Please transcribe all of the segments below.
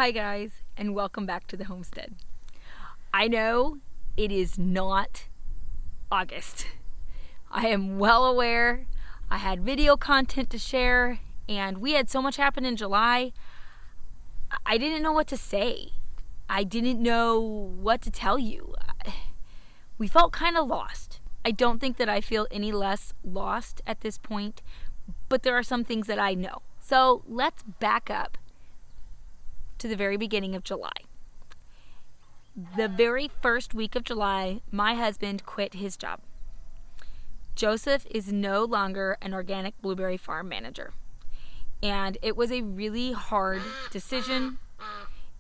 Hi guys, and welcome back to the Homestead. I know it is not August. I am well aware. I had video content to share, and we had so much happen in July. I didn't know what to say. I didn't know what to tell you. We felt kind of lost. I don't think that I feel any less lost at this point, but there are some things that I know. So let's back up to the very beginning of July. The very first week of July, my husband quit his job. Joseph is no longer an organic blueberry farm manager. And it was a really hard decision.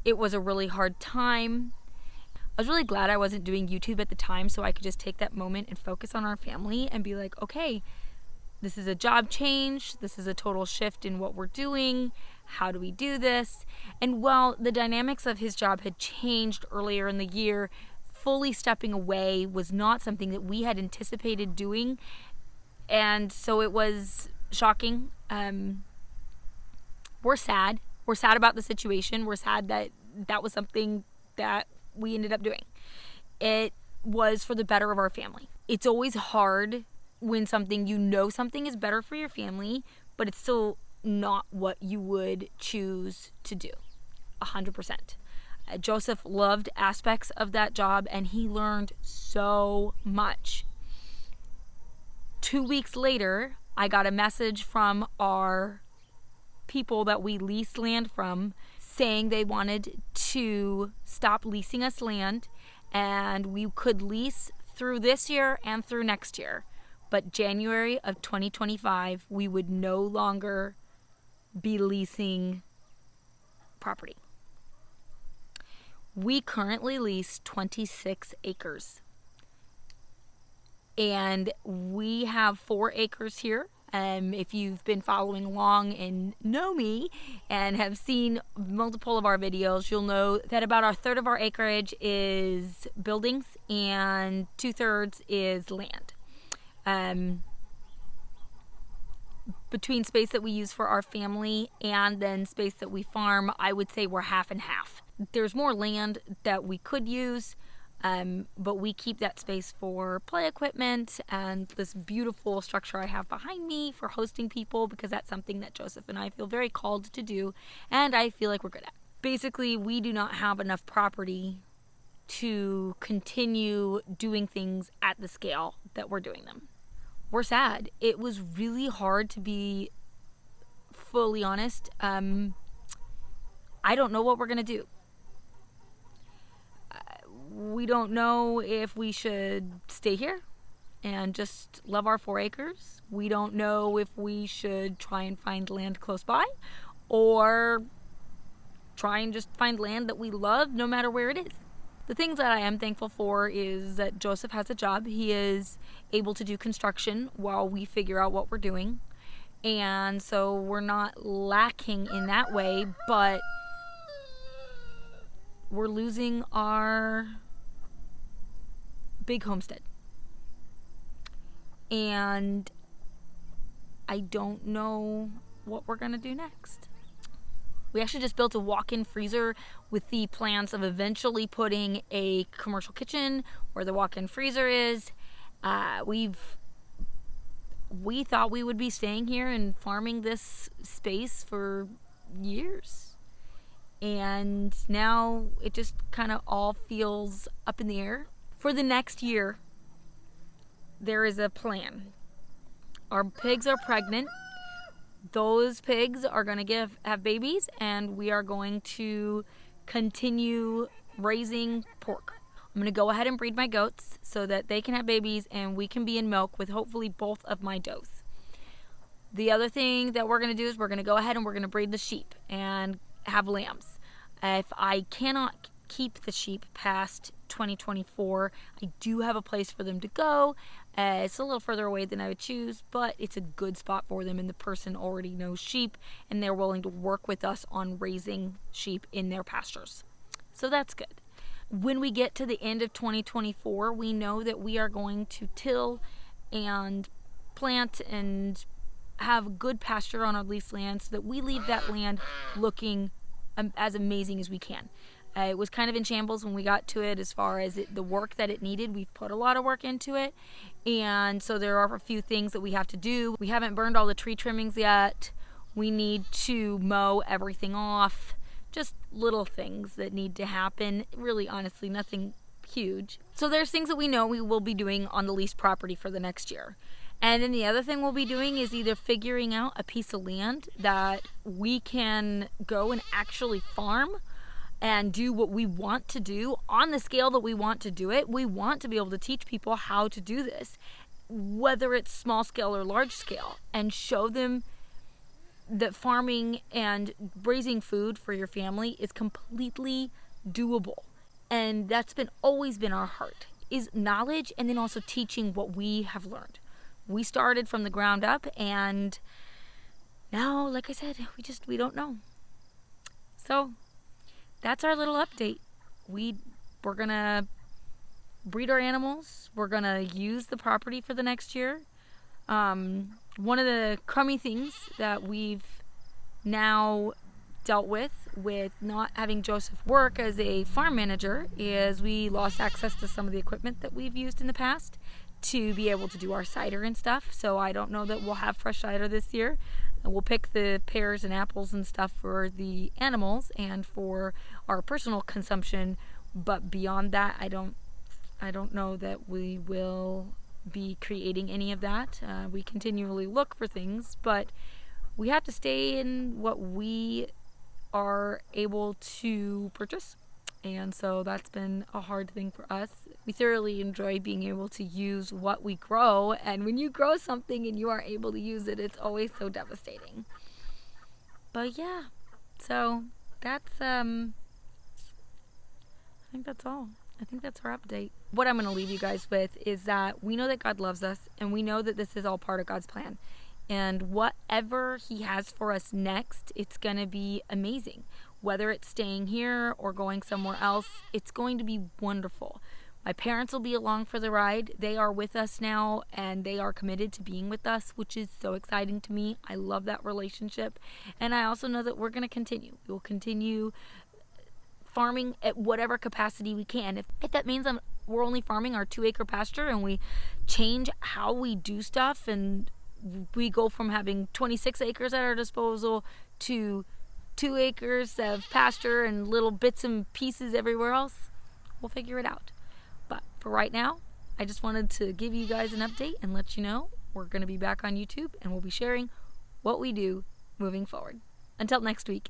It was a really hard time. I was really glad I wasn't doing YouTube at the time, so I could just take that moment and focus on our family and be like, okay, this is a job change. This is a total shift in what we're doing. How do we do this? And while the dynamics of his job had changed earlier in the year, fully stepping away was not something that we had anticipated doing. And so it was shocking. We're sad. We're sad about the situation. We're sad that that was something that we ended up doing. It was for the better of our family. It's always hard when something is better for your family, but it's still not what you would choose to do. 100%. Joseph loved aspects of that job, and he learned so much. 2 weeks later, I got a message from our people that we lease land from saying they wanted to stop leasing us land, and we could lease through this year and through next year. But January of 2025, we would no longer be leasing property. We currently lease 26 acres. And we have 4 acres here. If you've been following along and know me and have seen multiple of our videos, you'll know that about a third of our acreage is buildings and 2/3 is land. Between space that we use for our family and then space that we farm, I would say we're half and half. There's more land that we could use, but we keep that space for play equipment and this beautiful structure I have behind me for hosting people, because that's something that Joseph and I feel very called to do, and I feel like we're good at. Basically, we do not have enough property to continue doing things at the scale that we're doing them. We're sad. It was really hard, to be fully honest. I don't know what we're going to do. We don't know if we should stay here and just love our 4 acres. We don't know if we should try and find land close by, or try and just find land that we love no matter where it is. The things that I am thankful for is that Joseph has a job. He is able to do construction while we figure out what we're doing. And so we're not lacking in that way, but we're losing our big homestead. And I don't know what we're going to do next. We actually just built a walk-in freezer with the plans of eventually putting a commercial kitchen where the walk-in freezer is. We thought we would be staying here and farming this space for years. And now it just kind of all feels up in the air. For the next year, there is a plan. Our pigs are pregnant. Those pigs are going to have babies, and we are going to continue raising pork. I'm going to go ahead and breed my goats so that they can have babies and we can be in milk with hopefully both of my does. The other thing that we're going to do is we're going to go ahead and we're going to breed the sheep and have lambs. If I cannot keep the sheep past 2024, I do have a place for them to go. It's a little further away than I would choose, but it's a good spot for them, and the person already knows sheep, and they're willing to work with us on raising sheep in their pastures. So that's good. When we get to the end of 2024, we know that we are going to till and plant and have good pasture on our leased land so that we leave that land looking as amazing as we can. It was kind of in shambles when we got to it as far as the work that it needed. We've put a lot of work into it, and so there are a few things that we have to do. We haven't burned all the tree trimmings yet. We need to mow everything off. Just little things that need to happen. Really, honestly, nothing huge. So there's things that we know we will be doing on the leased property for the next year. And then the other thing we'll be doing is either figuring out a piece of land that we can go and actually farm and do what we want to do on the scale that we want to do it. We want to be able to teach people how to do this, whether it's small scale or large scale, and show them that farming and raising food for your family is completely doable. And that's always been our heart, is knowledge, and then also teaching what we have learned. We started from the ground up, and now, like I said, we don't know. So that's our little update. We're gonna breed our animals. We're gonna use the property for the next year. One of the crummy things that we've now dealt with not having Joseph work as a farm manager is we lost access to some of the equipment that we've used in the past to be able to do our cider and stuff. So I don't know that we'll have fresh cider this year. We'll pick the pears and apples and stuff for the animals and for our personal consumption, but beyond that, I don't know that we will be creating any of that. We continually look for things, but we have to stay in what we are able to purchase. And so that's been a hard thing for us. We thoroughly enjoy being able to use what we grow. And when you grow something and you aren't able to use it, it's always so devastating. But yeah, so that's, I think that's all. I think that's our update. What I'm going to leave you guys with is that we know that God loves us, and we know that this is all part of God's plan. And whatever He has for us next, it's going to be amazing. Whether it's staying here or going somewhere else, it's going to be wonderful. My parents will be along for the ride. They are with us now, and they are committed to being with us, which is so exciting to me. I love that relationship. And I also know that we're going to continue. We will continue farming at whatever capacity we can. If that means we're only farming our 2-acre pasture and we change how we do stuff, and we go from having 26 acres at our disposal to 2 acres of pasture and little bits and pieces everywhere else, we'll figure it out. But for right now, I just wanted to give you guys an update and let you know we're going to be back on YouTube, and we'll be sharing what we do moving forward. Until next week.